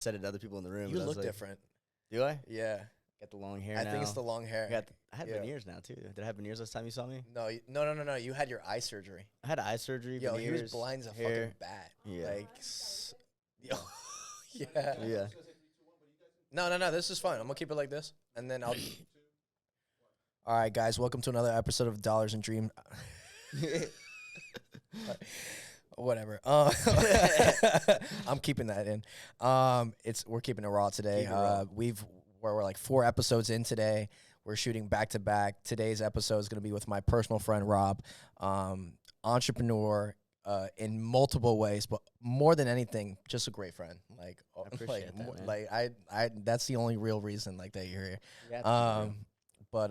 said it to other people in the room. You and I was look like, different. Do I? Yeah. Got the long hair I now. think it's the long hair. I had veneers now, too. Did I have veneers last time you saw me? No. You had your eye surgery. I had eye surgery, Yo, veneers, he was blind as a hair. fucking bat. Yeah. Like, yo, yeah. Yeah. No. This is fine. I'm gonna keep it like this, and then I'll. All right, guys. Welcome to another episode of Dollars and Dream. Whatever. I'm keeping that in. We're keeping it raw today. Keep it raw. We're like 4 episodes in today. We're shooting back to back. Today's episode is gonna be with my personal friend Rob, entrepreneur. In multiple ways, but more than anything, just a great friend. Like, I appreciate that, man. like I that's the only real reason like that you're here. Yeah, But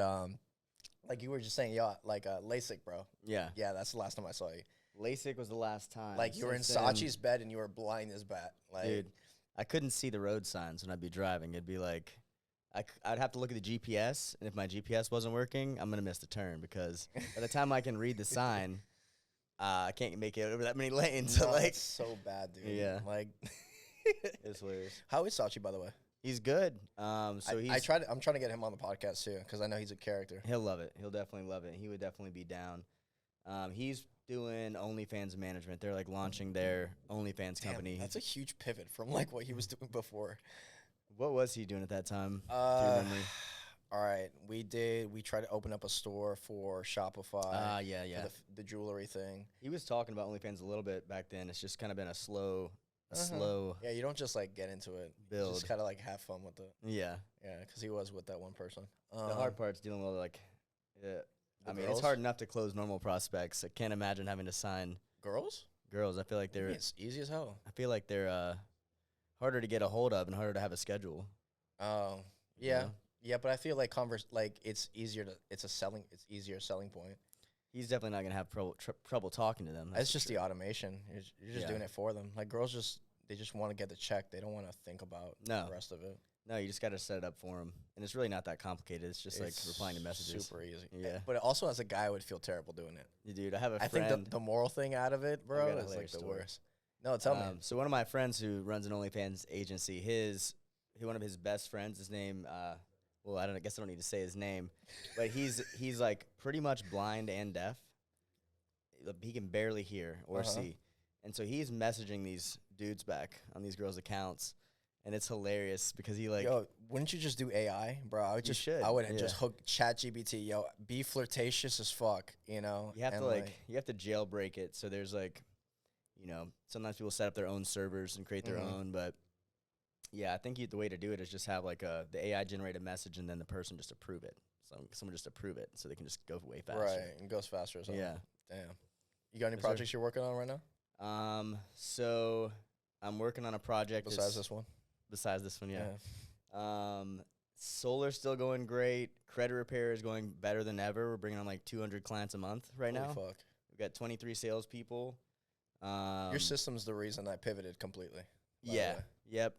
like you were just saying, like LASIK, bro. yeah. Yeah, that's the last time I saw you. LASIK was the last time. Like you were in Since Sachi's bed and you were blind as bat. Like, dude, I couldn't see the road signs when I'd be driving. It'd be like, I'd have to look at the GPS, and if my GPS wasn't working, I'm gonna miss the turn because by the time I can read the sign, I can't make it over that many lanes. no, So like, it's so bad, dude. Yeah. Like, it's hilarious. how is Sachi, by the way? He's good. So I'm trying to get him on the podcast too because I know he's a character. he'll love it. He'll definitely love it. He would definitely be down. He's doing OnlyFans management. They're like launching their OnlyFans company. That's a huge pivot from like what he was doing before. What was he doing at that time? Do you remember? All right, we tried to open up a store for Shopify. Yeah. For the jewelry thing. He was talking about OnlyFans a little bit back then. It's just kind of been a slow Yeah, you don't just like get into it. build. You just kind of like have fun with it. Yeah. Yeah, because he was with that one person. The hard part's dealing with like, The I mean, girls? it's hard enough to close normal prospects. I can't imagine having to sign Girls? girls. I feel like It's easy as hell. they're harder to get a hold of and harder to have a schedule. Oh, you yeah. know? Yeah, but I feel like it's easier selling point. He's definitely not gonna have trouble talking to them. It's for just sure. the automation. You're just Yeah. doing it for them. Like girls they just want to get the check. They don't want to think about No. the rest of it. No, you just got to set it up for them, and it's really not that complicated. It's just like It's replying to messages. Super easy. Yeah. But also as a guy, I would feel terrible doing it. Yeah, dude, I have a I friend. think the moral thing out of it, bro, got a is like hilarious the story. worst. No, tell me. So one of my friends who runs an OnlyFans agency, one of his best friends, his name, well, I guess I don't need to say his name, but he's like pretty much blind and deaf. He can barely hear or see, and so he's messaging these dudes back on these girls' accounts, and it's hilarious because he like, Yo, wouldn't you just do AI, bro? I would You should, I would yeah. just hook ChatGPT. Yo, be flirtatious as fuck, you know? you have and to you have to jailbreak it. So there's like, sometimes people set up their own servers and create their Mhm. own, but yeah, I think the way to do it is just have like the AI generated message and then the person just approve it. So someone just approve it so they can just go way faster. Right, it goes faster or something. Yeah. Damn. You got any Yes, sir. projects you're working on right now? So I'm working on a project Besides this one? Besides this one, yeah. Solar's still going great. Credit repair is going better than ever. We're bringing on like 200 clients a month right Holy now. fuck. We've got 23 salespeople. Your system's the reason I pivoted completely. by the Yeah. way. Yep.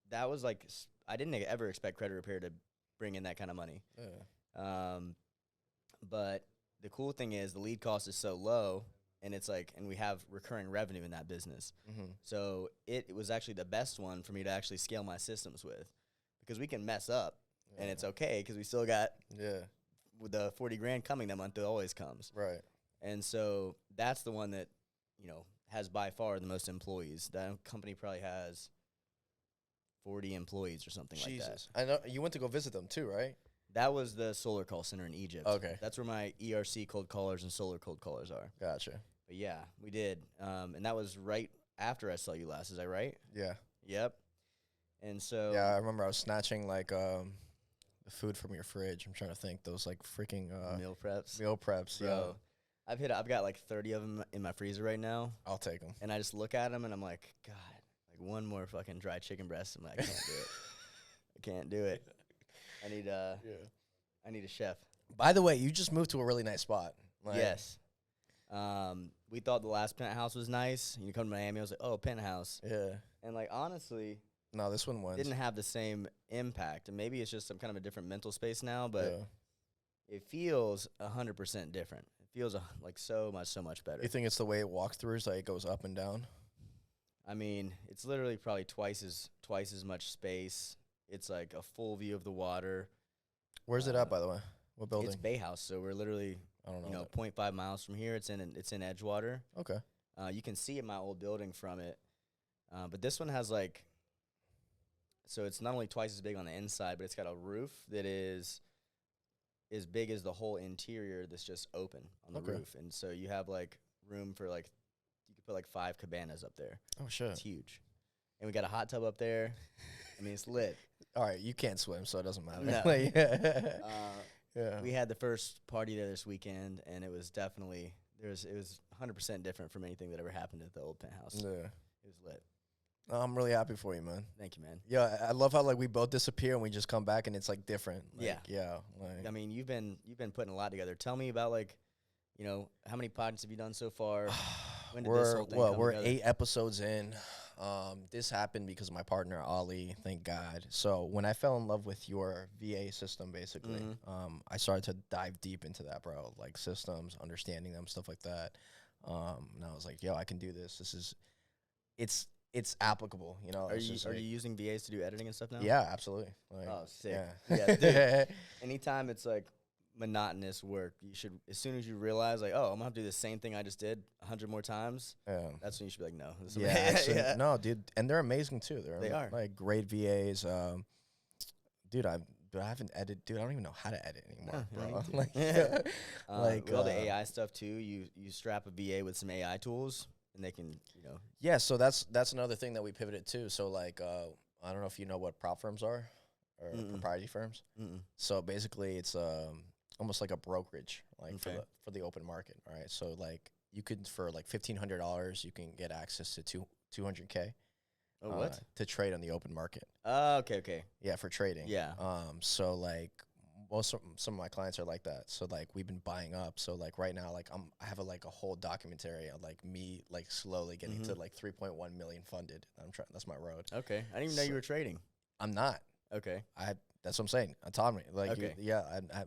That was like I didn't ever expect credit repair to bring in that kind of money. Yeah. But the cool thing is the lead cost is so low, and it's like, and we have recurring revenue in that business. Mm-hmm. So it was actually the best one for me to actually scale my systems with, because we can mess up, and it's okay because we still got with the 40 grand coming that month. It always comes. Right. And so that's the one that, has by far the most employees. That company probably has 40 employees or something like that. Jesus. I know you went to go visit them too, right? That was the solar call center in Egypt. Okay. That's where my ERC cold callers and solar cold callers are. Gotcha. But yeah, we did. And that was right after I saw you last. Is that right? Yeah. Yep. And so Yeah, I remember I was snatching like the food from your fridge. I'm trying to think those like freaking meal preps. meal preps. Bro, Yeah. I've got like 30 of them in my freezer right now. I'll take them. And I just look at them and I'm like, God, like one more fucking dry chicken breast. I'm like, I can't do it. I can't do it. I need a chef. By the way, you just moved to a really nice spot. Like, Yes. We thought the last penthouse was nice. You come to Miami, I was like, oh, penthouse. Yeah. And like honestly, No, this one wins. didn't have the same impact. And maybe it's just some kind of a different mental space now, but it feels 100% different. It feels like so much better. You think it's the way it walks through, so it goes up and down? I mean, it's literally probably twice as much space. It's like a full view of the water. Where's it at, by the way? What building? It's Bay House, so we're literally I don't know. 0.5 miles from here. It's in Edgewater. Okay. You can see my old building from it, but this one has like, so it's not only twice as big on the inside, but it's got a roof that is as big as the whole interior that's just open on the roof, and so you have like room for like, you could put like 5 cabanas up there. Oh shit. It's huge, and we got a hot tub up there. I mean, it's lit. All right, you can't swim, so it doesn't matter. No. Like, yeah. We had the first party there this weekend, and it was definitely it was 100% different from anything that ever happened at the old penthouse. Yeah. It was lit. I'm really happy for you, man. Thank you, man. Yeah, I love how like we both disappear and we just come back and it's like different. Like, Yeah. Yeah. Like, I mean, you've been putting a lot together. Tell me about like, how many podcasts have you done so far? When did this whole thing come we're together? 8 episodes in. This happened because of my partner Ali, thank God. So when I fell in love with your VA system, basically, I started to dive deep into that, bro. Like systems, understanding them, stuff like that. And I was like, yo, I can do this. It's applicable, you know. Are you using VAs to do editing and stuff now? Yeah, absolutely. Like, Oh, sick. Yeah. Yeah, dude. Anytime it's like monotonous work, you should, as soon as you realize like, oh, I'm gonna have to do the same thing I just did 100 more times, that's when you should be like, no. This is Actually, no, dude, and they're amazing too. They are like great VAs. Dude, I haven't edited. Dude, I don't even know how to edit anymore, bro. Like with all the AI stuff too. You strap a VA with some AI tools, and they can, Yeah, so that's another thing that we pivoted to. So like, I don't know if you know what prop firms are, or propriety firms. So basically, it's almost like a brokerage, like for the open market. All right, so like you could, for like $1,500, you can get access to $200K. Oh, what? To trade on the open market. Okay. Yeah, for trading. Yeah. So like some of my clients are like that. So like we've been buying up. So like right now, like I have a whole documentary of like me like slowly getting to like 3.1 million funded. That's my road. Okay. I didn't even know you were trading. I'm not. Okay. That's what I'm saying. Autonomy. Like,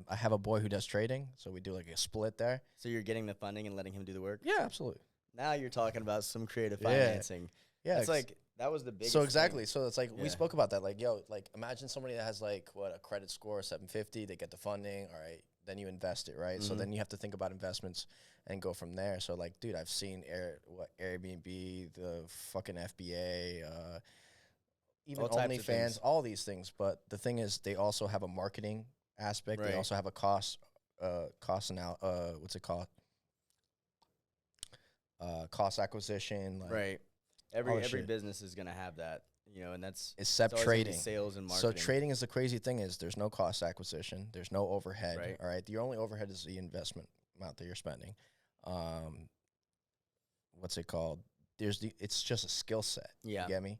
I have a boy who does trading, so we do like a split there. So you're getting the funding and letting him do the work? Yeah, absolutely. Now you're talking about some creative financing. Yeah. It's like, that was the biggest So exactly. thing. So it's like, we spoke about that. Like, yo, like imagine somebody that has like, a credit score of 750, they get the funding. All right. Then you invest it, right? So then you have to think about investments and go from there. So like, dude, I've seen Airbnb, the fucking FBA, even OnlyFans, all these things. But the thing is, they also have a marketing aspect. They also have a cost what's it called? Cost acquisition. Like, Every business is gonna have that, and that's except trading, sales and marketing. So trading is the crazy thing is there's no cost acquisition, there's no overhead. All right, the only overhead is the investment amount that you're spending. What's it called? It's just a skill set. Yeah, you get me?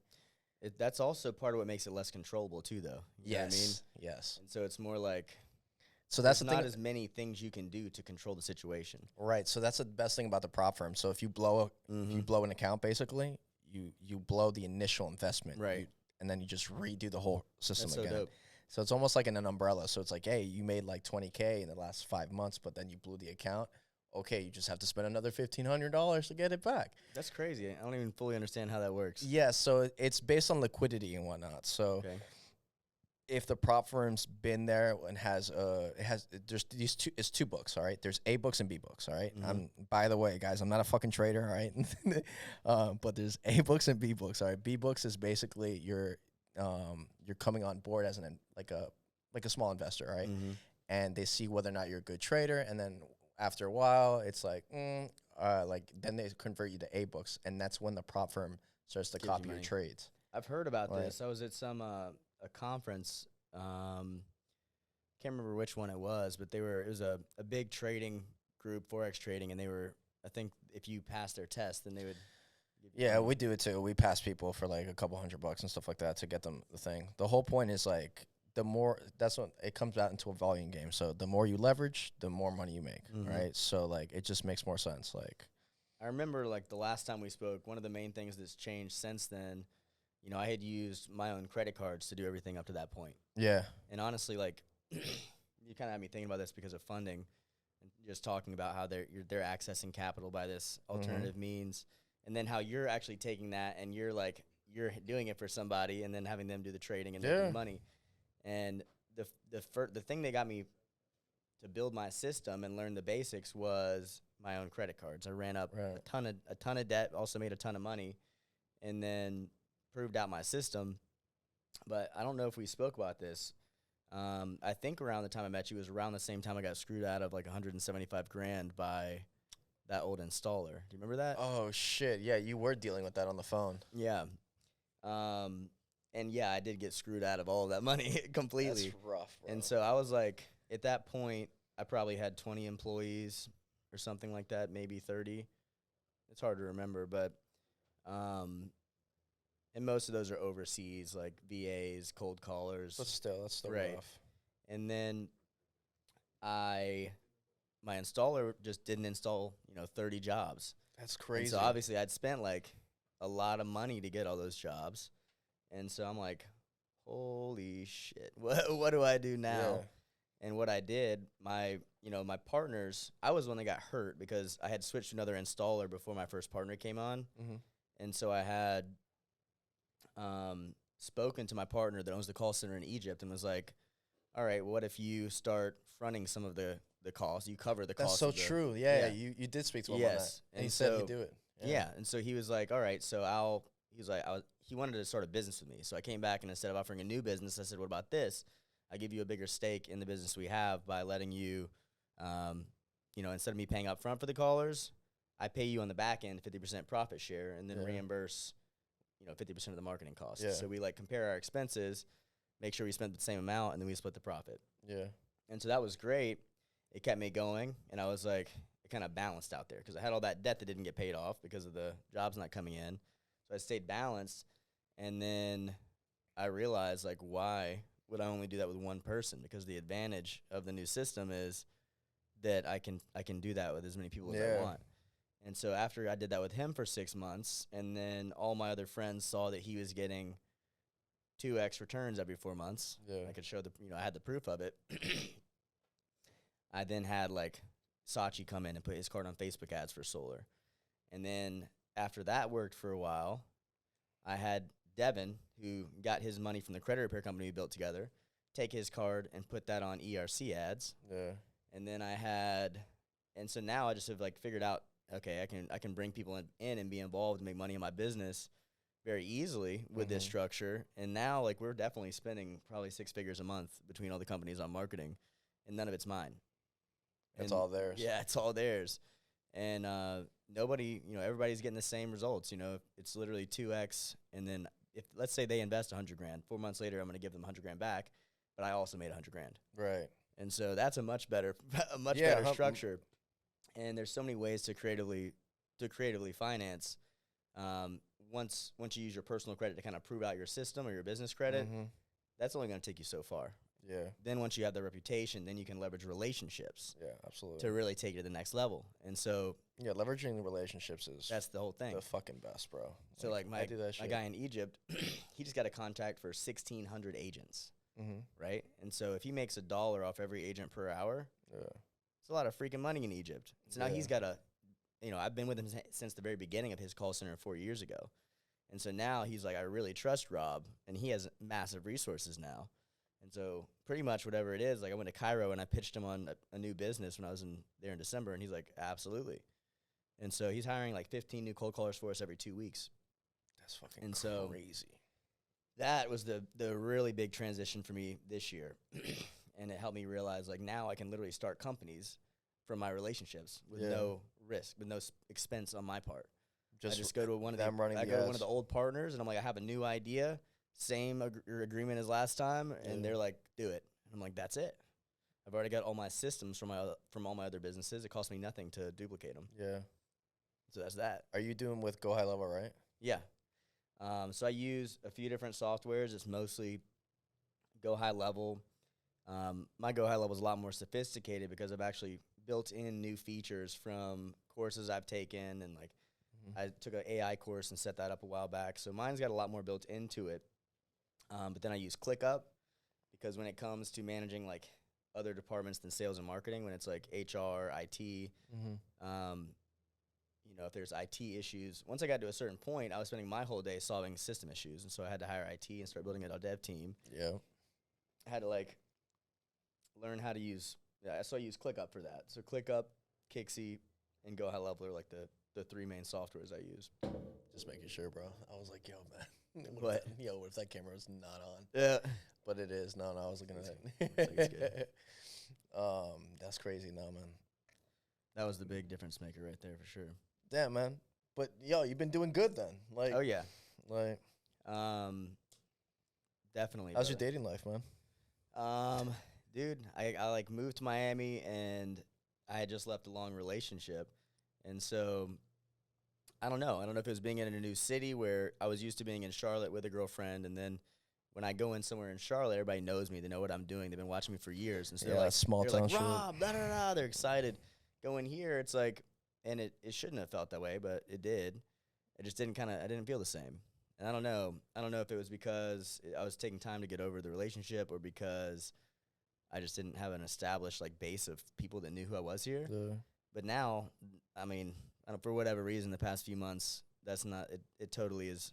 That's also part of what makes it less controllable too, though. You know what I mean? Yes. And so it's more like, so that's the not thing. as many things you can do to control the situation. Right. So that's the best thing about the prop firm. So if you blow an account, basically, you blow the initial investment, right? And then you just redo the whole system That's again. So dope. So it's almost like an umbrella. So it's like, hey, you made like 20K in the last 5 months, but then you blew the account. Okay, you just have to spend another $1,500 to get it back. That's crazy. I don't even fully understand how that works. Yeah, so it's based on liquidity and whatnot. So if the prop firm's been there and there's these it's 2 books, all right? There's A books and B books, all right? By the way, guys, I'm not a fucking trader, all right? But there's A books and B books, all right? B books is basically you're coming on board as like a small investor, right? And they see whether or not you're a good trader, and then after a while, it's like, then they convert you to A books, and that's when the prop firm starts to copy your trades. I've heard about this. I was at some a conference. Can't remember which one it was, but it was a big trading group, Forex trading, and I think if you passed their test, then they would. Yeah, we do it too. We pass people for like a couple $100 and stuff like that to get them the thing. The whole point is like, that's what it comes out into a volume game. So the more you leverage, the more money you make, right? So like, it just makes more sense. Like, I remember like the last time we spoke, one of the main things that's changed since then, I had used my own credit cards to do everything up to that point. Yeah. And honestly, like, you kind of had me thinking about this because of funding and just talking about how they're accessing capital by this alternative means. and then how you're actually taking that and you're doing it for somebody and then having them do the trading and making money. And the thing that got me to build my system and learn the basics was my own credit cards. I ran up a ton of debt, also made a ton of money, and then proved out my system. But I don't know if we spoke about this. I think around the time I met you was around the same time I got screwed out of like 175 grand by that old installer. Do you remember that? Oh shit! Yeah, you were dealing with that on the phone. Yeah. And yeah, I did get screwed out of all of that money completely. That's rough, bro. And so I was like, at that point, I probably had 20 employees or something like that, maybe 30. It's hard to remember, but and most of those are overseas, like VAs, cold callers. But still, that's still right. rough. And then my installer just didn't install, 30 jobs. That's crazy. And so obviously I'd spent like a lot of money to get all those jobs. And so I'm like, holy shit, what do I do now? Yeah. And what I did, my partners, I was the one that got hurt because I had switched to another installer before my first partner came on. Mm-hmm. And so I had spoken to my partner that owns the call center in Egypt and was like, all right, what if you start fronting some of the costs? You cover the costs. That's so true. Yeah. You did speak to him on that. And he said he'd do it. Yeah. And so he was like, all right, so he wanted to start a business with me. So I came back and instead of offering a new business, I said, what about this? I give you a bigger stake in the business we have by letting you, instead of me paying up front for the callers, I pay you on the back end 50% profit share and then reimburse, 50% of the marketing costs. Yeah. So we compare our expenses, make sure we spend the same amount, and then we split the profit. Yeah. And so that was great. It kept me going, and I was like, it kind of balanced out there because I had all that debt that didn't get paid off because of the jobs not coming in. So I stayed balanced, and then I realized, why would I only do that with one person? Because the advantage of the new system is that I can do that with as many people as I want. And so after I did that with him for 6 months, and then all my other friends saw that he was getting 2x returns every 4 months. Yeah. I could show I had the proof of it. I then had Saatchi come in and put his card on Facebook ads for solar. And then after that worked for a while, I had Devin, who got his money from the credit repair company we built together, take his card and put that on ERC ads. Yeah. And then and so now I just have figured out, okay, I can bring people in and be involved and make money in my business very easily with this structure. And now we're definitely spending probably 6 figures a month between all the companies on marketing, and none of it's mine. It's all theirs. Yeah, it's all theirs. And nobody, everybody's getting the same results. It's literally 2x. And then if let's say they invest 100 grand, 4 months later I'm going to give them 100 grand back, but I also made 100 grand. Right. And so that's a much better better structure. And there's so many ways to creatively finance. Once you use your personal credit to kind of prove out your system or your business credit, that's only going to take you so far. Yeah. Then once you have the reputation, then you can leverage relationships. Yeah, absolutely. To really take it to the next level. And so leveraging the relationships that's the whole thing. The fucking best, bro. So my guy in Egypt, he just got a contract for 1,600 agents. Right? And so if he makes $1 off every agent per hour, it's a lot of freaking money in Egypt. So now he's got I've been with him since the very beginning of his call center 4 years ago. And so now he's like, I really trust Rob, and he has massive resources now. And so pretty much whatever it is, I went to Cairo and I pitched him on a new business when I was there in December, and he's like, absolutely. And so he's hiring 15 new cold callers for us every 2 weeks. That's fucking crazy. That was the really big transition for me this year. And it helped me realize, now I can literally start companies from my relationships with no risk, with no expense on my part. I just go to one of the old partners, and I'm like, I have a new idea. Same agreement as last time, and they're like, do it. And I'm like, that's it. I've already got all my systems from all my other businesses. It costs me nothing to duplicate them. Yeah. So that's that. Are you doing with Go High Level, right? Yeah. So I use a few different softwares. It's mostly Go High Level. My Go High Level is a lot more sophisticated because I've actually built in new features from courses I've taken, and I took an AI course and set that up a while back. So mine's got a lot more built into it. But then I use ClickUp because when it comes to managing other departments than sales and marketing, when it's HR, IT, you know, if there's IT issues. Once I got to a certain point, I was spending my whole day solving system issues, and so I had to hire IT and start building a dev team. Yeah. I had to like learn how to use. Yeah, so I use ClickUp for that. So ClickUp, Kixie, and Go High Level are like the three main softwares I use. Just making sure, bro. I was like, yo, man. What? What if that camera was not on? Yeah. But it is. No, I was looking at it. That's crazy. No, man. That was the big difference maker right there for sure. Damn, man. But yo, you've been doing good then. Like, Oh yeah. like, definitely. how's your brother. dating life, man? Dude, I like moved to Miami and I had just left a long relationship, and so I don't know. I don't know if it was being in a new city where I was used to being in Charlotte with a girlfriend, and then when I go in somewhere in Charlotte, everybody knows me. They know what I'm doing. They've been watching me for years, and so Yeah, they're like, small town shit. Rob, da da da. They're excited. Going here, it's like, and it shouldn't have felt that way, but it did. It just didn't I didn't feel the same. And I don't know if it was because I was taking time to get over the relationship or because I just didn't have an established like base of people that knew who I was here. But now, I mean, for whatever reason, the past few months, that's not it. Totally is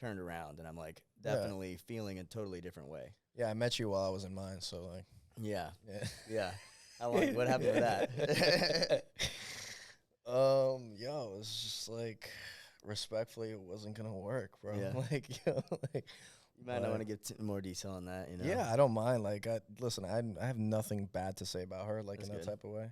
turned around, and I'm like definitely feeling a totally different way. Yeah, I met you while I was in mine, so like. Yeah, Yeah. yeah. How long? What happened with that? Yo, it's just like respectfully, it wasn't gonna work, bro. Yeah. Like, yo, like. You might not want to give more detail on that, you know. Yeah, I don't mind. Like, listen, I have nothing bad to say about her, like That's in that good. type of way.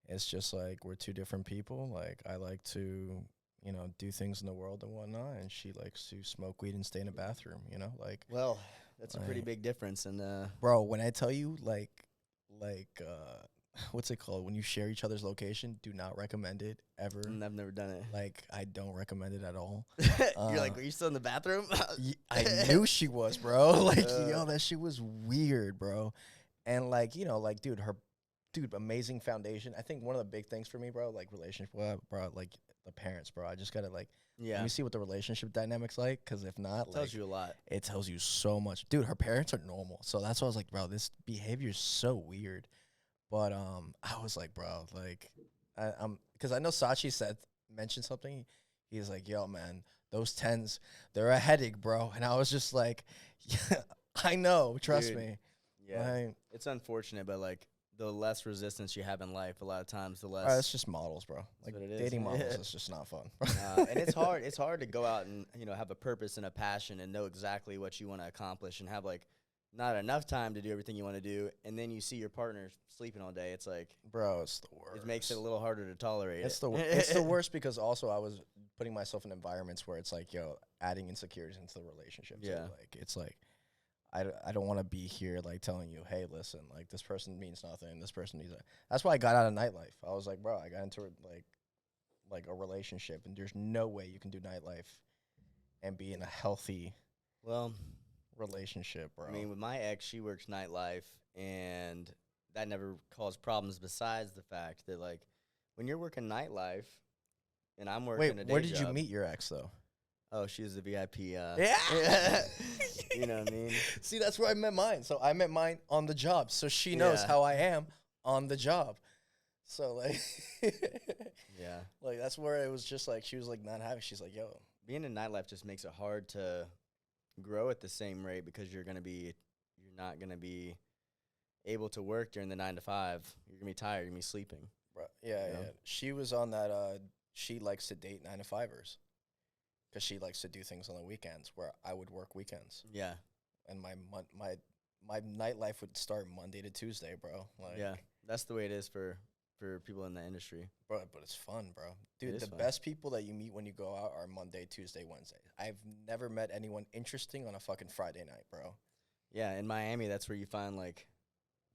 It's just like we're two different people. Like, I like to, you know, do things in the world and whatnot, and she likes to smoke weed and stay in a bathroom. You know, like. Well, that's a pretty Like- big difference, and Bro, when I tell you, like, what's it called? When you share each other's location, do not recommend it ever. I've never done it. Like, I don't recommend it at all. You're like, were you still in the bathroom? I knew she was, bro. Like, yo, that shit was weird, bro. And like, you know, like, dude, amazing foundation. I think one of the big things for me, bro, like relationship, bro, like the parents, bro. I just gotta like, Yeah. let me see what the relationship dynamics like, because if not, It tells like, you a lot. it tells you so much, dude. Her parents are normal, so that's why I was like, bro, this behavior is so weird. But I was like, bro, like, I'm because I know Sachi mentioned something. He's like, yo, man, those 10s, they're a headache, bro. And I was just like, yeah, I know, trust Dude. me. Yeah. Like, It's unfortunate, but like the less resistance you have in life, a lot of times the less. it's just models, bro. Like, what it is. dating models is just not fun. And it's hard. It's hard to go out and have a purpose and a passion and know exactly what you want to accomplish and have like not enough time to do everything you want to do, and then you see your partner sleeping all day. It's like, Bro, it's the worst. it makes it a little harder to tolerate. It's the worst because also I was putting myself in environments where it's like, yo, adding insecurities into the relationship. Yeah. Too. Like, it's like, I don't want to be here like telling you, hey, listen, like this person means nothing. This person needs that. That's why I got out of nightlife. I was like, bro, I got into like a relationship, and there's no way you can do nightlife and be in a healthy Well, relationship, bro. I mean, with my ex, she works nightlife, and that never caused problems. Besides the fact that like when you're working nightlife, and I'm working a day where did you job- meet your ex though? Oh, she was a VIP. Yeah. You know what I mean? See, that's where I met mine. So I met mine on the job. So she knows Yeah. how I am on the job. So like, Yeah. like that's where it was just like, she was like not having, she's like, yo. Being in nightlife just makes it hard to grow at the same rate because you're not gonna be able to work during the 9 to 5. You're gonna be tired. You're gonna be sleeping. Bro, yeah, You know? yeah. She was on that, she likes to date 9 to 5ers. Because she likes to do things on the weekends where I would work weekends. Yeah. And my nightlife would start Monday to Tuesday, bro. Like, Yeah. That's the way it is for people in the industry. Bro, but it's fun, bro. Dude, is the fun. best people that you meet when you go out are Monday, Tuesday, Wednesday. I've never met anyone interesting on a fucking Friday night, bro. Yeah. In Miami, that's where you find like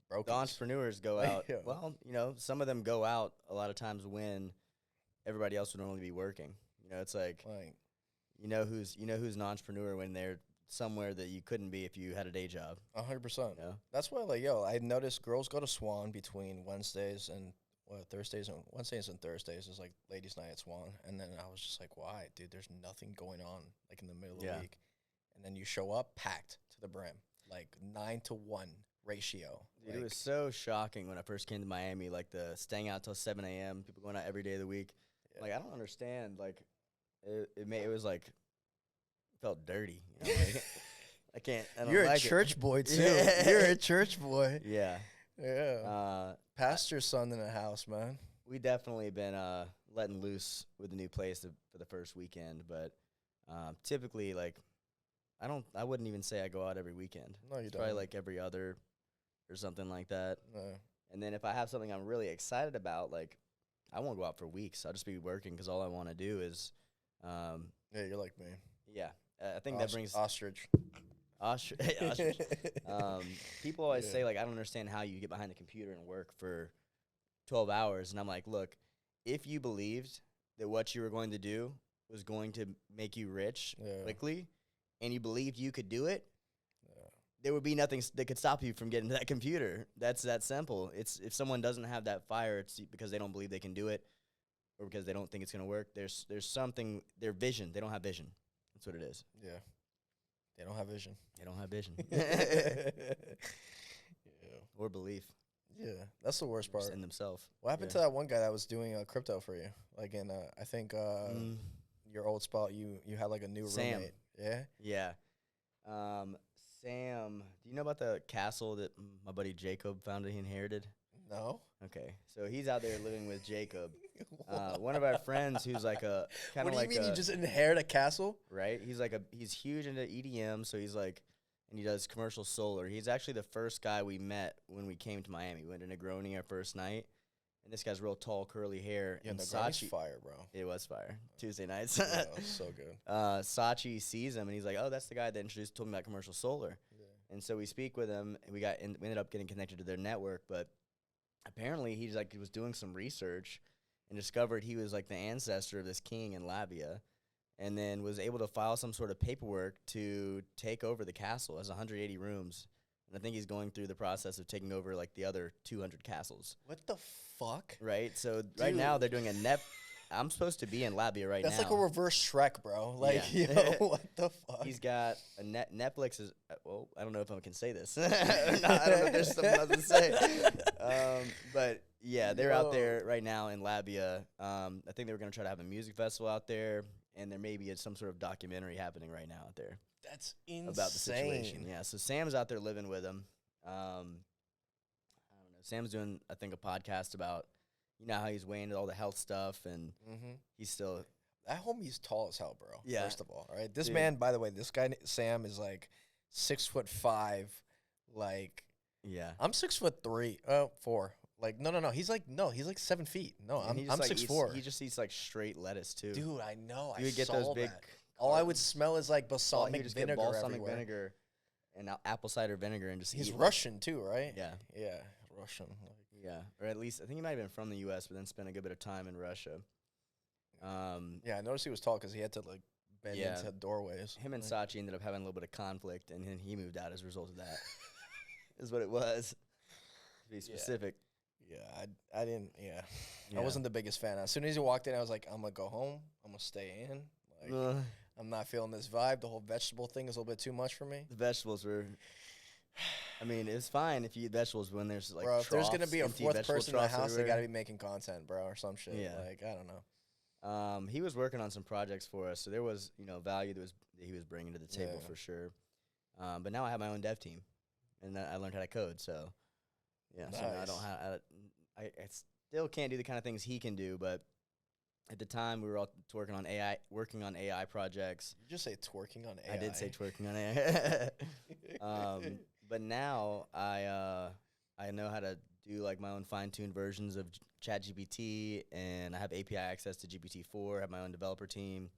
Broke. the entrepreneurs go out. Yeah. Well, some of them go out a lot of times when everybody else would normally be working. It's like Like, you know who's an entrepreneur when they're somewhere that you couldn't be if you had a day job. 100%. You know? That's why, like, yo, I noticed girls go to Swan between Wednesdays and Wednesdays and Thursdays is like ladies' night at Swan. And then I was just like, why, dude? There's nothing going on like in the middle of the Yeah. week. And then you show up packed to the brim, like 9-to-1 ratio. Dude, Like, it was so shocking when I first came to Miami, like the staying out till 7 a.m., people going out every day of the week. Like, I don't understand. Like, it was like, felt dirty. You know? Like, I don't You're like a church boy, too. Yeah. You're a church boy. Yeah. Yeah. Pastor's son in the house, man. We definitely been letting loose with the new place for the first weekend, but typically, like, I wouldn't even say I go out every weekend. No, you it's don't. probably like every other or something like that. No. And then if I have something I'm really excited about, like, I won't go out for weeks. I'll just be working because all I want to do is, Yeah, you're like me. yeah. I think that brings ostrich. ostrich. People always say, like, I don't understand how you get behind the computer and work for 12 hours. And I'm like, look, if you believed that what you were going to do was going to make you rich quickly, and you believed you could do it, there would be nothing that could stop you from getting to that computer. That's that simple. It's if someone doesn't have that fire, it's because they don't believe they can do it, or because they don't think it's going to work. There's something. Their vision. They don't have vision. That's what it is. Yeah. They don't have vision. They don't have vision. Yeah. Or belief. Yeah, that's the worst part. In themselves. What happened to that one guy that was doing crypto for you? Like in, I think your old spot, you had like a new roommate. Yeah? Yeah. Sam, do you know about the castle that my buddy Jacob found that he inherited? No. Okay, so he's out there living with Jacob. One of our friends who's like a kind of like. What do you mean you just inherit a castle? Right, he's huge into EDM, so he's like, and he does commercial solar. He's actually the first guy we met when we came to Miami. We went to Negroni our first night, and this guy's real tall, curly hair. Yeah, and Negroni's fire, bro. It was fire. Tuesday nights. Yeah, it was so good. Sachi sees him, and he's like, "Oh, that's the guy that told me about commercial solar." Yeah. And so we speak with him, and we ended up getting connected to their network, but apparently he was doing some research and discovered he was like the ancestor of this king in Labia, and then was able to file some sort of paperwork to take over the castle. It has 180 rooms, and I think he's going through the process of taking over like the other 200 castles. What the fuck? Right? So right now they're doing I'm supposed to be in Labia right That's now. like a reverse Shrek, bro. Like, yo, what the fuck? He's got a Netflix is, well, I don't know if I can say this. I don't know if there's something else to say. But yeah, they're out there right now in Labia. I think they were going to try to have a music festival out there, and there may be some sort of documentary happening right now out there. That's insane. About the situation. Yeah, so Sam's out there living with him. I don't know. Sam's doing, I think, a podcast about, you know, how he's weighing all the health stuff, and he's still... That homie's tall as hell, bro. Yeah. First of all, all right? This man, by the way, this guy, Sam, is like 6'5", like... Yeah. I'm 6'3", 4. Like, no. He's like 7 feet. No, I'm 6'4". He just eats like straight lettuce too. Dude, I know. You would get those big. All I would smell is like balsamic just vinegar get balsamic everywhere. vinegar and apple cider vinegar and just. He's eat Russian too, right? Yeah. Yeah, Russian. Yeah, or at least I think he might have been from the U.S., but then spent a good bit of time in Russia. Yeah, I noticed he was tall because he had to like bend into doorways. Him and Sachi ended up having a little bit of conflict, and then he moved out as a result of that. Is what it was. To be specific. Yeah, I didn't. Yeah, I wasn't the biggest fan. As soon as he walked in, I was like, I'm gonna go home. I'm gonna stay in. Like, I'm not feeling this vibe. The whole vegetable thing is a little bit too much for me. The vegetables were. I mean, it's fine if you eat vegetables when there's like. Bro, if there's gonna be a empty fourth person in the house, they everywhere. gotta be making content, bro, or some shit. Yeah. Like, I don't know. He was working on some projects for us, so there was value that he was bringing to the table for sure. But now I have my own dev team, and I learned how to code. So yeah, nice. so now I don't have. I still can't do the kind of things he can do, but at the time we were all working on AI projects. You just say twerking on AI. I did say twerking on AI. But now I know how to do like my own fine-tuned versions of ChatGPT, and I have API access to GPT-4. I have my own developer team,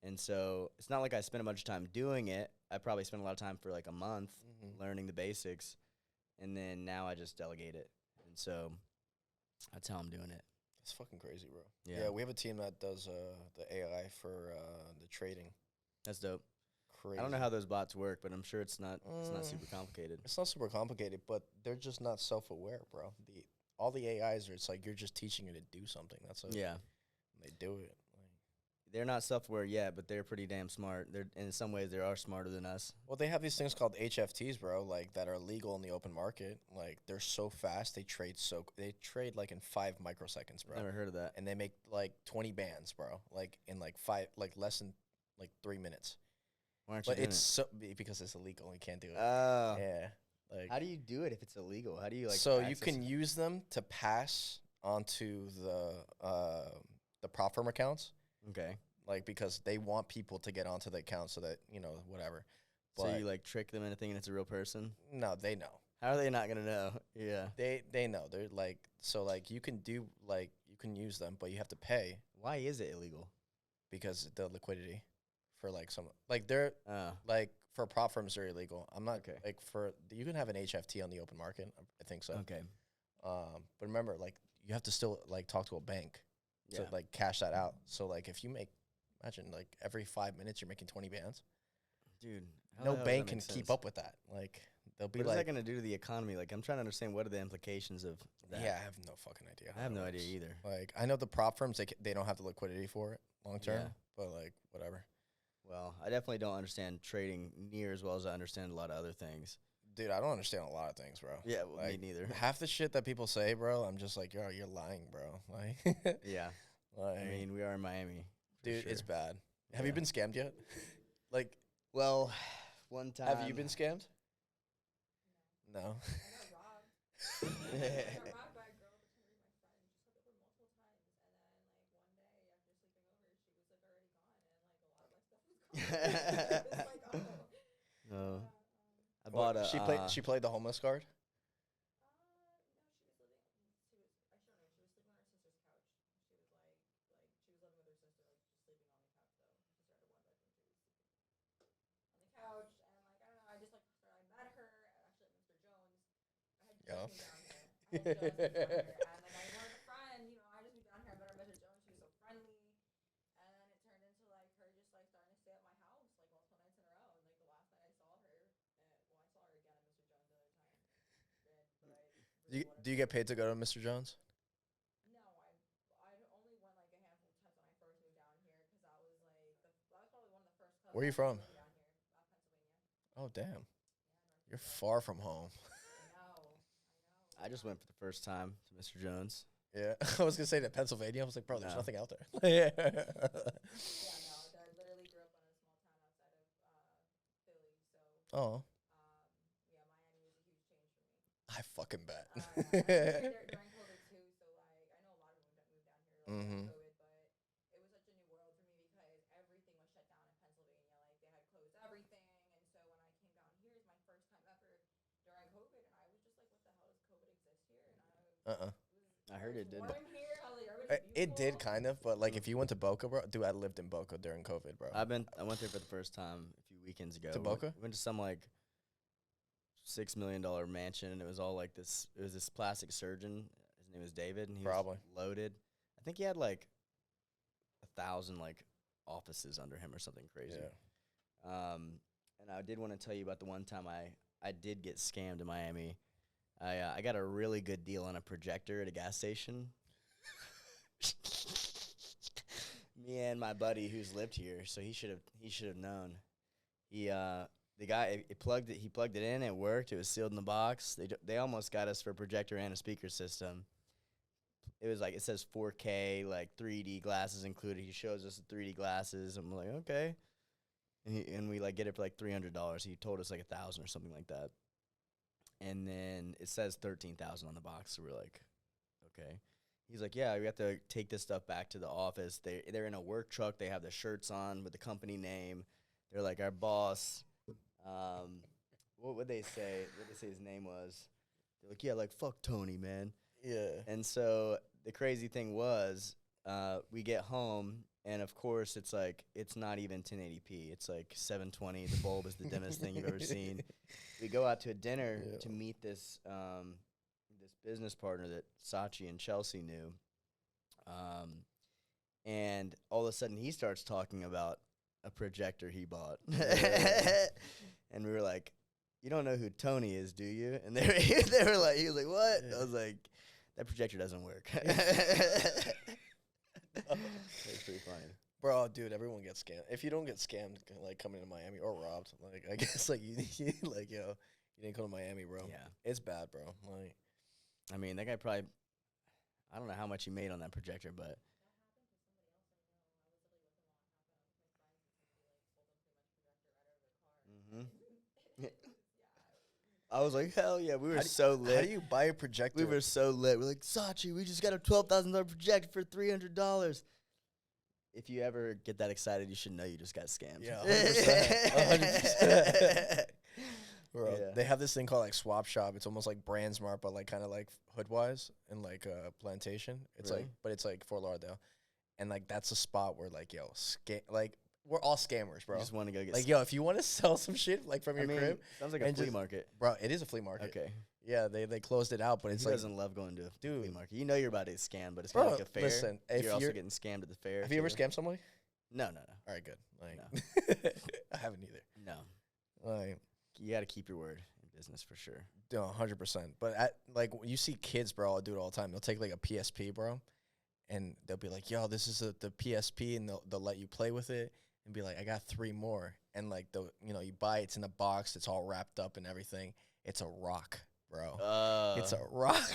and so it's not like I spend a bunch of time doing it. I probably spent a lot of time for like a month learning the basics, and then now I just delegate it, and so that's how I'm doing it. That's fucking crazy, bro. Yeah, we have a team that does the AI for the trading. That's dope. Crazy. I don't know how those bots work, but I'm sure it's not super complicated. It's not super complicated, but they're just not self-aware, bro. All the AIs are, it's like you're just teaching it to do something. That's what they do it. they're not software yet, but they're pretty damn smart. They're in some ways they are smarter than us. Well, they have these things called HFTs, bro, like that are legal in the open market. Like they're so fast, they trade like in 5 microseconds, bro. Never heard of that. And they make like 20 bands, bro, like in like 5, like less than like 3 minutes. Why aren't you But doing it's it? so because it's illegal. You can't do it. Oh. Yeah. Like How do you do it if it's illegal? How do you like? so you access can it? use them to pass onto the prop firm accounts, Okay. like because they want people to get onto the account so that whatever. So But you like trick them into thinking it's a real person? no, they know. How are they not gonna know? Yeah. They know. They're like so like you can use them, but you have to pay Why is it illegal? because the liquidity for like some like they're Oh. like for prop firms they're illegal. I'm not Okay. like for you can have an HFT on the open market. I think so. Okay. But remember, like you have to still like talk to a bank Yeah. to like cash that out. So like if you imagine like every 5 minutes you're making 20 bands. Dude. how No the hell does bank that can make keep sense? up with that. Like they'll be What is that like, gonna do to the economy? Like I'm trying to understand what are the implications of that. yeah, I have no fucking idea. I how have it no idea works. either. Like I know the prop firms they don't have the liquidity for it long term, Yeah. but like whatever. Well, I definitely don't understand trading near as well as I understand a lot of other things. Dude, I don't understand a lot of things, bro. Yeah, well, Like, me neither. Half the shit that people say, bro, I'm just like, yo, you're lying, bro. Like, Yeah. like I mean, we are in Miami. for dude, it's sure. bad. Have you Yeah. been scammed yet? Like, Well, one time. have you been scammed? No. I got robbed. I got robbed by a girl pretending to be my friend. Just hooked up with her multiple times, and then like one day after sleeping over, she was like already gone, and like a lot of my stuff was gone. It was like, oh. No. I What, bought a. she played the homeless card? No, she was living. She was. I showed her. She was sleeping on her sister's couch. She was she was living with her sister, like just sleeping on the couch though. She started one bedroom. She was sleeping on the couch, and like I don't know. I just like started. I met her actually at Mr. Jones. I had just Yeah. moved down here. I had just moved down here, and like I wanted a friend. You know, I just moved down here. I met her at Mr. Jones. She was so friendly. And then it turned into like her just like starting to stay at my house like multiple nights in a row. And like the last night I saw her, well, I saw her again at Mr. Jones the other time. But I really Do you get paid to go to Mr. Jones? No, I only went like a handful of times when I first moved down here because I was like that was probably one of the first clubs. Where are you I from? lived down here, Pennsylvania. Oh, damn. Yeah, You're Northeast far from home. I know. I just went for the first time to Mr. Jones. Yeah. I was going to say to Pennsylvania. I was like, bro, there's No. nothing out there. Yeah. Yeah, no. I literally grew up in a small town outside of Philly, so Oh, yeah, Miami was a huge change for me. I fucking bet. During COVID too, so like I know a lot of them moved down here like Mhm. during COVID, but it was such a new world for me because everything was shut down in Pennsylvania. Like they had closed everything, and so when I came down here, it was my first time ever during COVID, and I was just like, what the hell does COVID exist here? And I heard it did. warm here. I was like, everybody's It did beautiful. kind of, but like if you went to Boca, bro, dude, I lived in Boca during COVID, bro. I went there for the first time a few weekends ago. To We went- Boca? We went to some like $6 million mansion, and it was all like this. It was this plastic surgeon. His name was David, and he Probably. was loaded. I think he had like 1,000 like offices under him or something crazy. Yeah. And I did want to tell you about the one time I did get scammed in Miami. I got a really good deal on a projector at a gas station. Me and my buddy who's lived here, so he should have known. The guy he plugged it in, it worked, it was sealed in the box. They almost got us for a projector and a speaker system. It was like, it says 4K, like 3D glasses included. He shows us the 3D glasses. I'm like, okay. And we like get it for like $300. He told us like 1,000 or something like that. And then it says 13,000 on the box. So we're like, okay. He's like, yeah, we have to take this stuff back to the office. They're in a work truck. They have the shirts on with the company name. They're like, our boss. What would they say? What did they say his name was? They're like, yeah, like fuck Tony, man. Yeah. And so the crazy thing was, we get home, and of course it's like it's not even 1080p. It's like 720. The bulb is the dimmest thing you've ever seen. We go out to a dinner to meet this this business partner that Sachi and Chelsea knew, and all of a sudden he starts talking about a projector he bought, and we were like, "You don't know who Tony is, do you?" And they were like, "He was like, what?" I was like, "That projector doesn't work." It's pretty funny. Bro, dude, everyone gets scammed. If you don't get scammed, like coming to Miami or robbed, like I guess like you like yo, you didn't come to Miami, bro. Yeah. It's bad, bro. Like, I mean, that guy probably, I don't know how much he made on that projector, but I was like, hell yeah, we were so lit. how do you buy a projector? We were so lit. We're like, Sachi, we just got a $12,000 projector for $300. If you ever get that excited, you should know you just got scammed. Yeah, 100%. Bro, Yeah. they have this thing called like Swap Shop. It's almost like BrandSmart, but like kind of like Hoodwise and like Plantation. It's Really? like, but it's like Fort Lauderdale, and like that's a spot where like yo, like we're all scammers, bro. You just want to go get Like yo, if you want to sell some shit like from your crib, sounds like a and flea just- market. bro, it is a flea market. Okay. Yeah, they closed it out, but it's Who like, doesn't love going to a dude. flea market? You know you're about to get scammed, but it's kind of Bro, like a fair. listen, if you're also you're- getting scammed at the fair. have you ever too. scammed somebody? No. All right, good. Like, No. I haven't either. No. Like, You got to keep your word in business for sure. no, 100%. But like you see kids, bro, I'll do it all the time. They'll take like a PSP, bro, and they'll be like, "Yo, this is the PSP," and they'll let you play with it, and be like, "I got 3 more," and like you buy it's in a box, it's all wrapped up and everything. It's a rock, bro. It's a rock,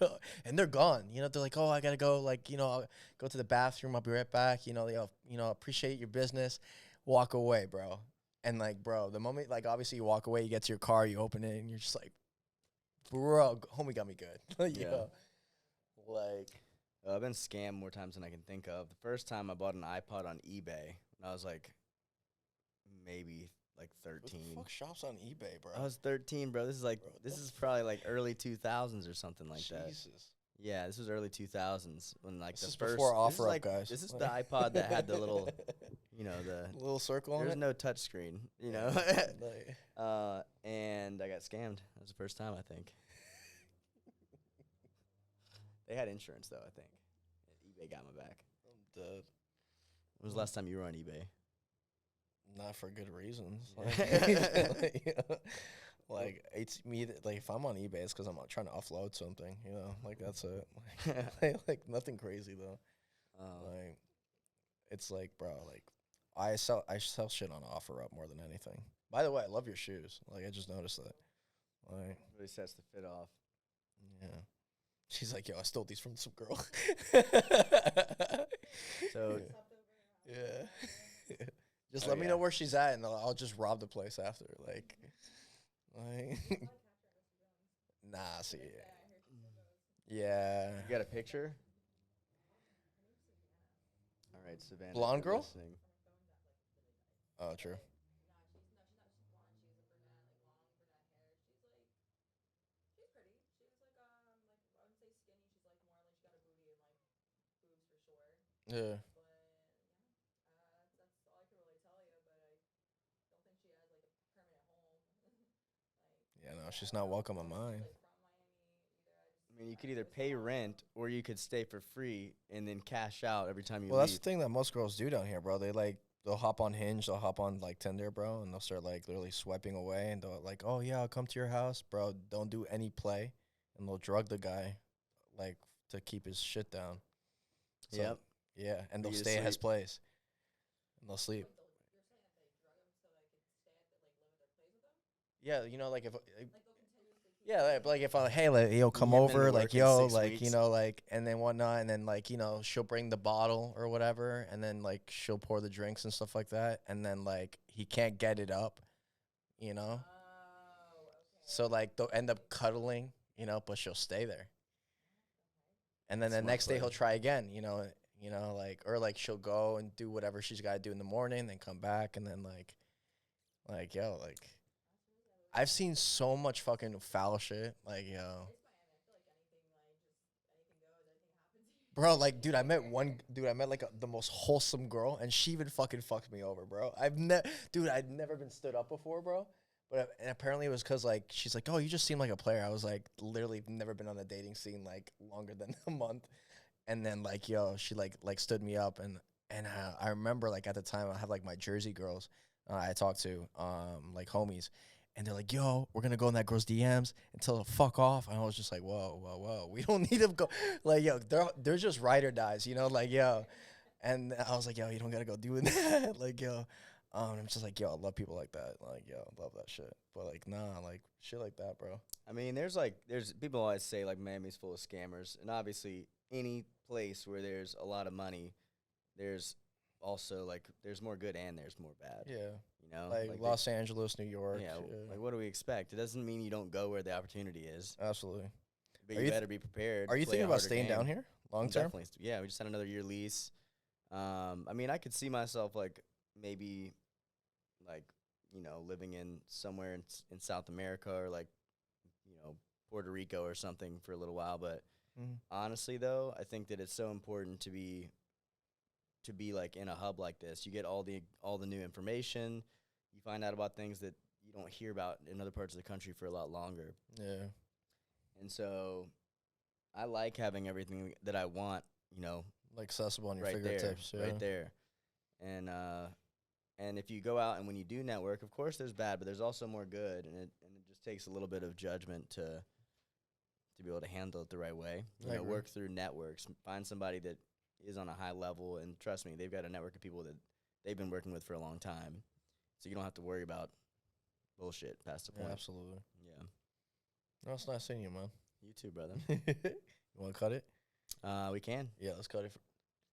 yo, and they're gone. They're like, "Oh, I gotta go. Like, I'll go to the bathroom. I'll be right back. Appreciate your business." Walk away, bro. And like, bro, the moment like obviously you walk away, you get to your car, you open it, and you're just like, bro, homie got me good. Yeah. Like, I've been scammed more times than I can think of. The first time I bought an iPod on eBay, I was like, maybe like who 13. the fuck shops on eBay, bro? I was 13, bro. This is like Bro, this the is probably like early 2000s or something like that. Jesus. Yeah, this was early 2000s when like This the is first. before this is OfferUp, like, guys. This is the iPod that had the little, the. little circle on There's it. no touch screen, Like, and I got scammed. That was the first time I think. They had insurance though, I think. eBay got my back. I'm dead. When was the last time you were on eBay? Not for good reasons. Yeah. Like it's me. Like if I'm on eBay, it's because I'm trying to offload something. Like that's it. Like nothing crazy though. Like it's like, bro, like I sell shit on OfferUp more than anything. By the way, I love your shoes. Like I just noticed that. Like Really sets the fit off. yeah. She's like, yo, I stole these from some girl. So yeah. Just Oh, let me yeah. know where she's at, and I'll just rob the place after. Like nah, see, yeah. you got a picture? All right, Savannah. if Blonde you're girl? listening. Oh, true. She's pretty. She's like I wouldn't say skinny. She's like more like she got a booty and like boobs for sure. Yeah. But yeah, that's all I can really tell you. But I don't think she has like a permanent home. Yeah, no, she's not welcome on mine. Like from Miami either. I mean, you could either pay rent or you could stay for free and then cash out every time you Well, that's leave. the thing that most girls do down here, bro. They'll hop on Hinge, they'll hop on like Tinder, bro, and they'll start like literally swiping away, and they'll like, oh yeah, I'll come to your house, bro. Don't do any play, and they'll drug the guy, like to keep his shit down. So, Yep. Yeah, and For they'll you to stay at his sleep. place, and they'll sleep. You're saying that they drug them so they could stay at the, like live at their place with them? Yeah, like if. Like they'll continuously keep. Yeah, like if I hey, like, yo, come You've been to over, like work in yo, 6 like weeks. like, and then whatnot, and then like she'll bring the bottle or whatever, and then like she'll pour the drinks and stuff like that, and then like he can't get it up, Oh, okay. so like they'll end up cuddling, but she'll stay there, and then the Smart next day play. he'll try again, like or like she'll go and do whatever she's got to do in the morning, then come back, and then like yo, like I've seen so much fucking foul shit, like yo. It's Miami. I feel like anything goes, anything happens. Bro, like, dude, I met like the most wholesome girl, and she even fucking fucked me over, bro. I'd never been stood up before, bro. But and apparently it was because like she's like, oh, you just seem like a player. I was like, literally never been on a dating scene like longer than a month, and then like, yo, she like stood me up, and I remember like at the time I have like my Jersey girls I talked to, like homies. And they're like, yo, we're going to go in that girl's DMs and tell her to fuck off. And I was just like, whoa. We don't need to go. Like, yo, they're just ride or dies, like, yo. And I was like, yo, you don't gotta go doing that. Like, yo, I'm just like, yo, I love people like that. Like, yo, I love that shit. But like, nah, like shit like that, bro. I mean, there's people always say like Miami's full of scammers, and obviously any place where there's a lot of money, there's also like there's more good and there's more bad. Yeah. You know, Like Los Angeles, New York. Yeah, like what do we expect? It doesn't mean you don't go where the opportunity is, Absolutely. but you better be prepared. Are you play thinking a about harder staying game. down here long term? Definitely. Yeah, we just had another year lease. I mean, I could see myself like maybe like living in somewhere in South America or like Puerto Rico or something for a little while. But honestly, though, I think that it's so important to be like in a hub like this. You get all the new information. You find out about things that you don't hear about in other parts of the country for a lot longer. Yeah. And so I like having everything that I want, Like accessible on your right fingertips. there, Yeah. right there. And if you go out and when you do network, of course there's bad, but there's also more good, and it just takes a little bit of judgment to be able to handle it the right way. Work through networks, find somebody that is on a high level, and trust me, they've got a network of people that they've been working with for a long time, so you don't have to worry about bullshit past the point. Yeah, absolutely. Yeah. No, it's nice seeing you, man. You too, brother. You want to cut it? We can. Yeah, let's cut it.